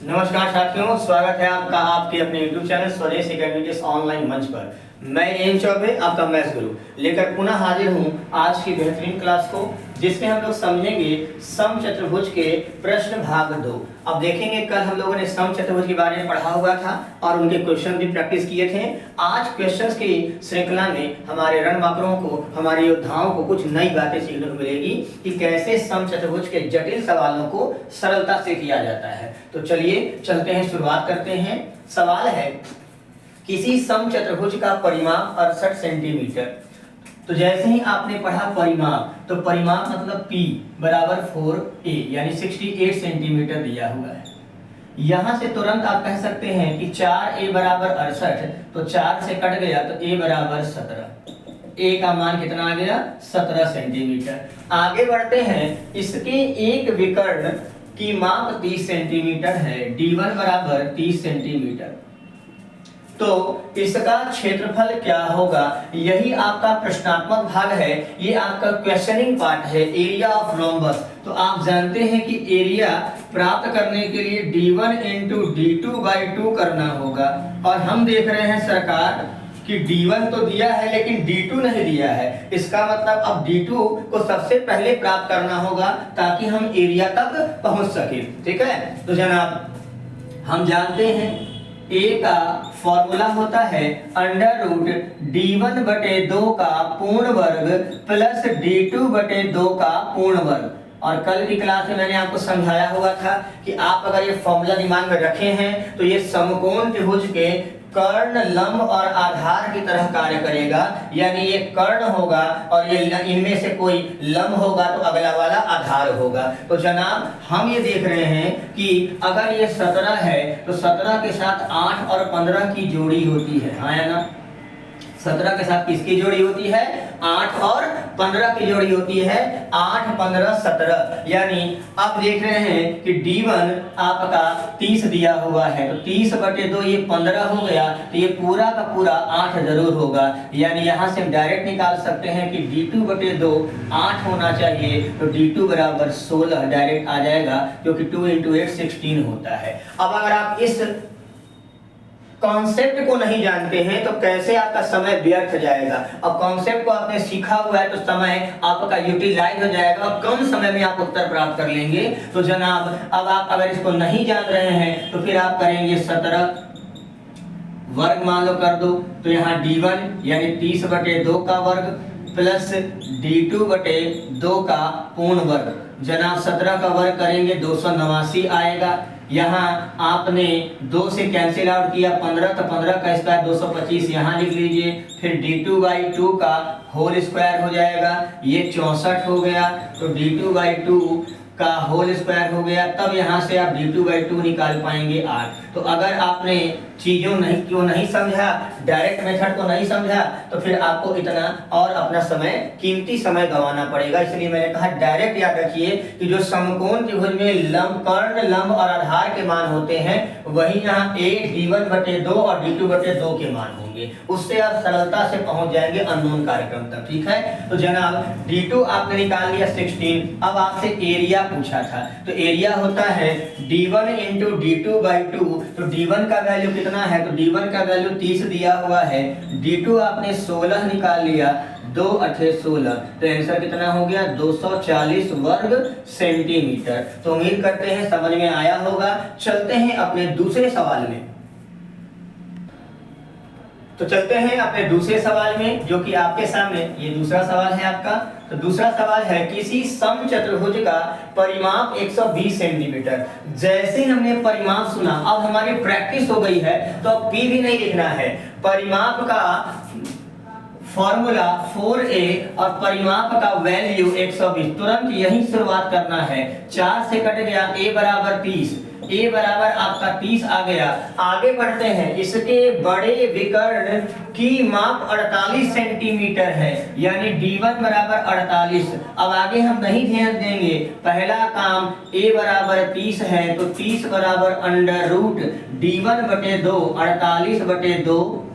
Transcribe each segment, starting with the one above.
नमस्कार साथियों, स्वागत है आपका आपके अपने YouTube चैनल स्वदेश एकेडमी के ऑनलाइन मंच पर। मैं एम चौबे आपका मैथ्स गुरु लेकर पुनः हाजिर हूं आज की बेहतरीन क्लास को, जिसमें हम लोग समझेंगे समचतुर्भुज के प्रश्न भाग 2। अब देखेंगे, कल हम लोगों ने समचतुर्भुज के बारे में पढ़ा हुआ था और उनके क्वेश्चन भी प्रैक्टिस किए थे। आज क्वेश्चंस की श्रृंखला में हमारे रणबांकुरों को, हमारे योद्धाओं को कुछ नई बातें सीखने को मिलेगी कि कैसे समचतुर्भुज के जटिल सवालों को सरलता से किया जाता है। तो चलिए चलते हैं, शुरुआत करते हैं। सवाल है, किसी समचतुर्भुज का परिमाप 68 सेंटीमीटर। तो जैसे ही आपने पढ़ा परिमाप, तो परिमाप मतलब P बराबर 4a यानी 68 सेंटीमीटर दिया हुआ है। यहां से तुरंत आप कह सकते हैं कि 4a बराबर 68, तो 4 से कट गया तो a बराबर 17। a का मान कितना आ गया? 17 सेंटीमीटर। आगे बढ़ते हैं, इसके एक विकर्ण की माप 30 सेंटीमीटर है। d1 बराबर 30 सेंटीमीटर। तो इसका क्षेत्रफल क्या होगा? यही आपका प्रश्नात्मक भाग है, ये आपका क्वेश्चनिंग पार्ट है, एरिया ऑफ रोम्बस। तो आप जानते हैं कि एरिया प्राप्त करने के लिए d1 इंटू d2/2 करना होगा। और हम देख रहे हैं सरकार कि d1 तो दिया है लेकिन d2 नहीं दिया है। इसका मतलब अब d2 को सबसे पहले प्राप्त करना होगा ताकि हम एरिया तक पहुंच सके। ठीक है, तो जनाब हम जानते हैं a का फॉर्मूला होता है √d1/2 का पूर्ण वर्ग प्लस d2/2 का पूर्ण वर्ग। और कल की क्लास में मैंने आपको समझाया हुआ था कि आप अगर ये फॉर्मूला दिमाग में रखे हैं तो ये समकोण त्रिभुज के कर्ण, लंब और आधार की तरह कार्य करेगा। यानी ये कर्ण होगा और ये इनमें से कोई लंब होगा तो अगला वाला आधार होगा। तो जनाब हम ये देख रहे हैं कि अगर ये 17 है तो 17 के साथ 8 और 15 की जोड़ी होती है, हाँ या ना? 17 के साथ किसकी जोड़ी होती है? 8 और 15 की जोड़ी होती है। 8, 15, 17। यानी आप देख रहे हैं कि d1 आपका 30 दिया हुआ है, तो 30/2 ये 15 हो गया, तो ये पूरा का पूरा 8 जरूर होगा। यानी यहाँ से हम डायरेक्ट निकाल सकते हैं कि d2/2 8 होना चाहिए, तो d2 बराबर 16 डायरेक्ट आ जाएगा, क्योंकि 2 × 8 16 होता है। अब अगर आप इस कॉन्सेप्ट को नहीं जानते हैं तो कैसे आपका समय व्यर्थ जाएगा। अब कॉन्सेप्ट को आपने सीखा हुआ है तो समय आपका यूटिलाइज हो जाएगा और कम समय में आप उत्तर प्राप्त कर लेंगे। तो जनाब अब आप अगर इसको नहीं जान रहे हैं तो फिर आप करेंगे 17 वर्ग मान लो कर दो, तो यहाँ d1 यानी 30/2 का वर्ग प्लस d2/2 का पूर्ण वर्ग। जनाब 17 का वर्ग करेंगे 289 आएगा। यहाँ आपने 2 से कैंसिल आउट किया 15, तो 15 का स्क्वायर 225 यहाँ लिख लीजिए। फिर d2/2 का होल स्क्वायर हो जाएगा, ये 64 हो गया, तो d2/2 का होल स्क्वायर हो गया। तब यहाँ से आप d2/2 निकाल पाएंगे 8। तो अगर आपने चीजों नहीं समझा, डायरेक्ट मेथड को नहीं समझा, तो फिर आपको इतना और अपना समय, कीमती समय गंवाना पड़ेगा। इसलिए मैंने कहा डायरेक्ट याद रखिए कि जो समकोण त्रिभुज में लंब, कर्ण, लंब और आधार के मान होते हैं वही यहाँ a d1/2 और d2/2 के मान होंगे। उससे आप सरलता से पहुंच जाएंगे अननोन कार्यक्रम तक। ठीक है, तो जनाब d2 आपने निकाल लिया 16। अब आपसे एरिया पूछा था, तो एरिया होता है d1 × d2/2। तो d1 का वैल्यू कितना है? तो d1 का वैल्यू 30 दिया हुआ है, d2 आपने 16 निकाल लिया, 2 8 16, तो आंसर कितना हो गया? 240 वर्ग सेंटीमीटर। तो उम्मीद करते हैं समझ में आया होगा। चलते हैं अपने दूसरे सवाल में। तो चलते हैं अपने दूसरे सवाल में, जो कि आपके सामने ये दूसरा सवाल है आपका। तो दूसरा सवाल है, किसी समचतुर्भुज का परिमाप 120 सेंटीमीटर। जैसे हमने परिमाप सुना, अब हमारी प्रैक्टिस हो गई है, तो अब p भी नहीं लिखना है। परिमाप का फॉर्मूला 4a और परिमाप का वैल्यू 120, तुरंत यही शुरुआत करना है। 4 से कट गया, a बराबर 30, a बराबर आपका 30 आ गया। आगे बढ़ते हैं, इसके बड़े विकर्ण की माप 48 सेंटीमीटर है, यानी d1 बराबर 48। अब आगे हम नहीं ध्यान देंगे, पहला काम a बराबर 30 है, तो 30 बराबर √d1/2 48/2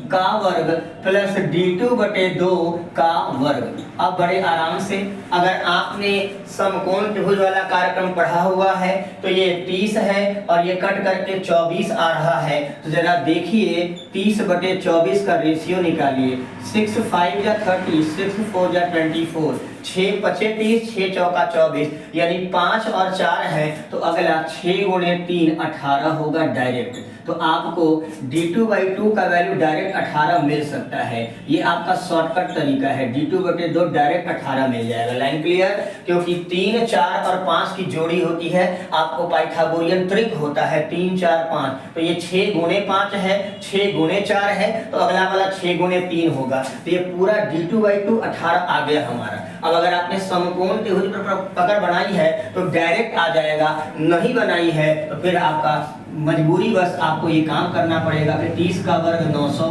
का वर्ग प्लस d2 बटे 2 का वर्ग। अब बड़े आराम से अगर आपने समकोण त्रिभुज वाला कार्यक्रम पढ़ा हुआ है तो ये 30 है और ये कट करके 24 आ रहा है। तो जरा देखिए 30 बटे 24 का रेशियो निकालिए। 6 5 या 30, 6 4 या 24, 6 पचे 30, 6 चौका 24, यानी 5 और 4 है तो अगला 6 गुणे 3 18 होगा डायरेक्ट। तो आपको d2/2 का वैल्यू डायरेक्ट 18 मिल सकता है। ये आपका शॉर्टकट तरीका है, d2 बटे 2 डायरेक्ट 18 मिल जाएगा। Line clear? क्योंकि 3 4 और 5 की जोड़ी होती है, आपको पाइथागोरियन ट्रिक होता है 3 4 5, तो ये 6 गुणे 5 है, 6 गुणे 4 है तो अगला वाला 6 गुणे 3 होगा। तो ये पूरा d2/2 18 आ गया हमारा। अब अगर आपने समकोण त्रिभुज पर पकड़ बनाई है तो डायरेक्ट आ जाएगा, नहीं बनाई है तो फिर आपका मजबूरी बस आपको ये काम करना पड़ेगा कि 30 का वर्ग 900,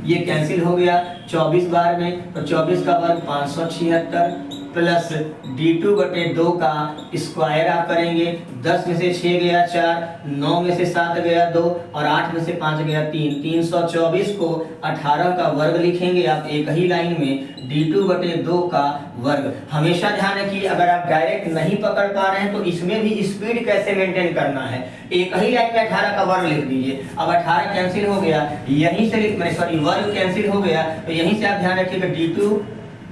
ये कैंसिल हो गया 24 बार में, तो 24 का वर्ग 576 प्लस d2 बटे 2 का स्क्वायर आप करेंगे। 10 में से 6 गया 4, 9 में से 7 गया 2 और 8 में से 5 गया 3। 324 को 18 का वर्ग लिखेंगे आप एक ही लाइन में, d2 बटे 2 का वर्ग। हमेशा ध्यान रखिए अगर आप डायरेक्ट नहीं पकड़ पा रहे हैं तो इसमें भी स्पीड कैसे मेंटेन करना है, एक ही लाइन में 18 का वर्ग लिख दीजिए। अब 18 कैंसिल हो गया, यहीं से वर्ग कैंसिल हो गया, तो यहीं से आप ध्यान रखिएगा d2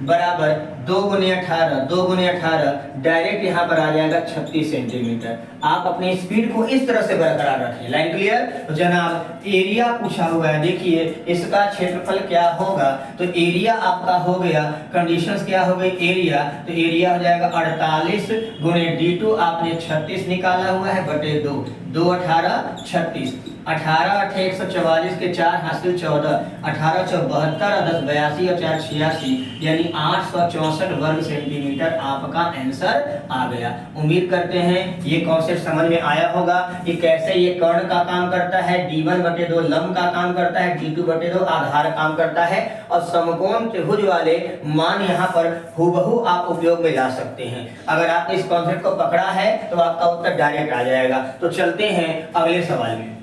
बराबर 2 गुने 18, 2 गुने 18 डायरेक्ट यहाँ पर आ जाएगा 36 सेंटीमीटर। आप अपनी स्पीड को इस तरह से बरकरार रखें। Line clear? तो जनाब एरिया पूछा हुआ है, देखिए इसका क्षेत्रफल क्या होगा, तो एरिया आपका हो गया, कंडीशंस क्या हो गई एरिया, तो एरिया हो जाएगा 48 गुने d2 आपने 36 निकाला हुआ है बटे 2, 2 18 36, 18 8 144 के 4 हासिल 14, 18 4 72 और 10 82 और 4 86, यानी 864 वर्ग सेंटीमीटर आपका आंसर आ गया। उम्मीद करते हैं ये कॉन्सेप्ट समझ में आया होगा कि कैसे ये कर्ण का काम करता है, d1 बटे 2 लंब का काम करता है, d2 बटे 2 आधार काम करता है और समकोण त्रिभुज वाले मान यहाँ पर हूबहू आप उपयोग में ला सकते हैं। अगर आपने इस कॉन्सेप्ट को पकड़ा है तो आपका उत्तर डायरेक्ट आ जाएगा। तो चलते हैं अगले सवाल में।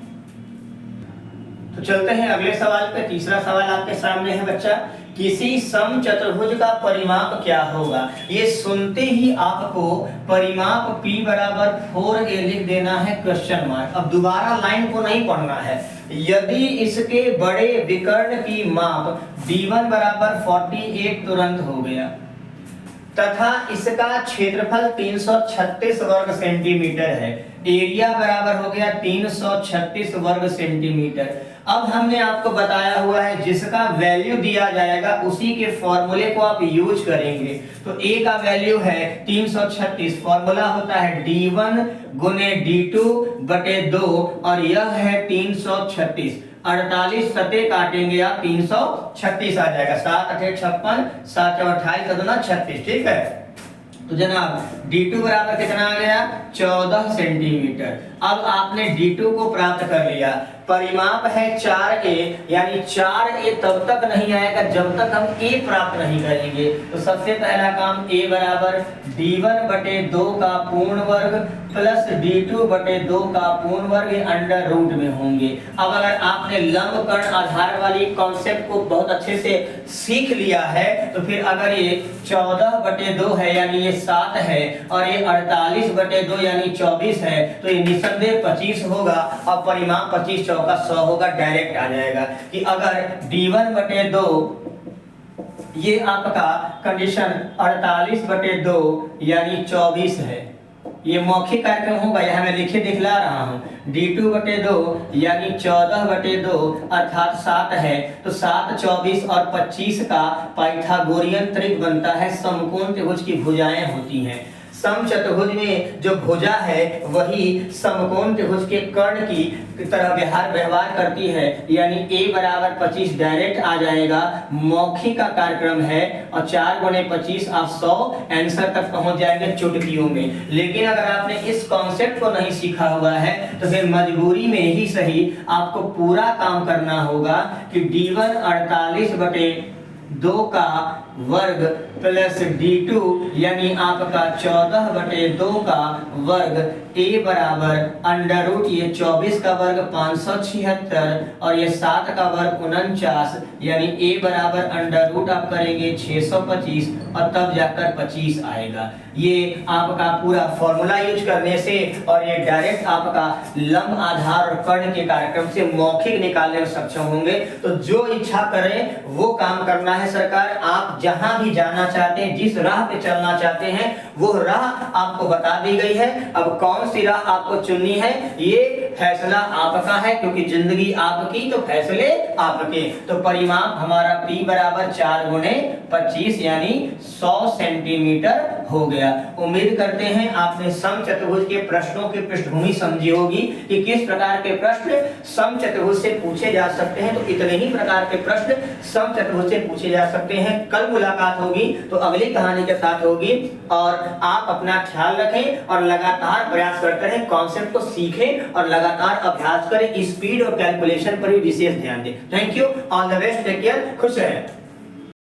तो चलते हैं अगले सवाल पे। तीसरा सवाल आपके सामने है बच्चा, किसी समचतुर्भुज का परिमाप क्या होगा। ये सुनते ही आपको परिमाप P बराबर 4a लिख देना है क्वेश्चन मार्क। अब दोबारा लाइन को नहीं पढ़ना है। यदि इसके बड़े विकर्ण की माप d1 बराबर 48 तुरंत हो गया तथा इसका क्षेत्रफल 336 वर्ग सेंटीमीटर है, एरिया बराबर हो गया 336 वर्ग सेंटीमीटर। अब हमने आपको बताया हुआ है जिसका वैल्यू दिया जाएगा उसी के फॉर्मूले को आप यूज करेंगे। तो a का वैल्यू है 336, फॉर्मूला होता है d1 गुने d2 बटे 2 और यह है 336। 48 सते काटेंगे आप 336 आ जाएगा, 7 8 56, 7 28 दूना 36। ठीक है, तो जनाब d2 बराबर कितना आ गया 14 सेंटीमीटर। अब आपने d2 को प्राप्त कर लिया, परिमाप है 4a, यानी 4a तब तक नहीं आएगा जब तक हम a प्राप्त नहीं करेंगे। तो सबसे पहला काम a बराबर d1 बटे 2 का पूर्ण वर्ग प्लस d2 बटे 2 का पूर्ण वर्ग अंडर रूट में होंगे। अब अगर आपने लंब कर्ण आधार वाली कॉन्सेप्ट को बहुत अच्छे से सीख लिया है तो फिर अगर ये 14 बटे 2 है यानी ये 7 है और ये 48 बटे 2 यानी 24 है तो ये निसंदेह 25 होगा और परिमाप 25 चौका 100 होगा, डायरेक्ट आ जाएगा कि अगर d1 बटे 2 ये आपका कंडीशन 48 बटे 2 यानी 24 है, ये मौखिक कार्यक्रम होगा, यहाँ मैं लिखे दिखला रहा हूँ। d2 बटे 2 यानी 14 बटे 2 अर्थात 7 है, तो 7 24 और 25 का पाइथागोरियन त्रिक बनता है। समकोण त्रिभुज की भुजाएं होती हैं, समचतुर्भुज में जो भुजा है वही समकोण त्रिभुज के कर्ण की तरह व्यवहार करती है, यानी a बराबर 25 डायरेक्ट आ जाएगा। मौखिक का कार्यक्रम है और 4 गुणे 25 आप 100 आंसर तक पहुंच जाएंगे चुटकियों में। लेकिन अगर आपने इस कॉन्सेप्ट को नहीं सीखा हुआ है तो फिर मजबूरी में ही सही आपको पूरा काम करना होगा कि d1 48 बटे 2 का वर्ग प्लस D2 यानी आपका 14/2 का वर्ग a बराबर अंडर रूट ये 24 का वर्ग 576 और ये 7 का वर्ग 49 यानी a बराबर अंडर रूट आप करेंगे 625 और तब जाकर 25 आएगा। ये आपका पूरा फॉर्मूला यूज करने से और ये डायरेक्ट आपका लंब आधार और कर्ण के कार्यक्रम से मौखिक निकालने में सक्षम होंगे। तो जो इच्छा करें वो काम करना है सरकार। आप जहां भी जाना चाहते हैं, जिस राह पे चलना चाहते हैं, वो राह आपको बता दी गई है। अब कौन सी राह आपको चुननी है ये फैसला आपका है, क्योंकि जिंदगी आपकी तो फैसले आपके। तो परिमाप हमारा P बराबर 4 गुणे 25 यानी 100 सेंटीमीटर हो गया। उम्मीद करते हैं आपने समचतुर्भुज के प्रश्नों की पृष्ठभूमि समझी होगी कि किस प्रकार के प्रश्न समचतुर्भुज से पूछे जा सकते हैं। तो इतने ही प्रकार के प्रश्न समचतुर्भुज से पूछे जा सकते हैं। कल मुलाकात होगी तो अगली कहानी के साथ होगी। और आप अपना ख्याल रखें और लगातार प्रयास करते रहें, कॉन्सेप्ट को सीखें और लगातार अभ्यास करें। स्पीड और कैलकुलेशन पर भी विशेष ध्यान दें। Thank you, all the best, take care, खुश रहें।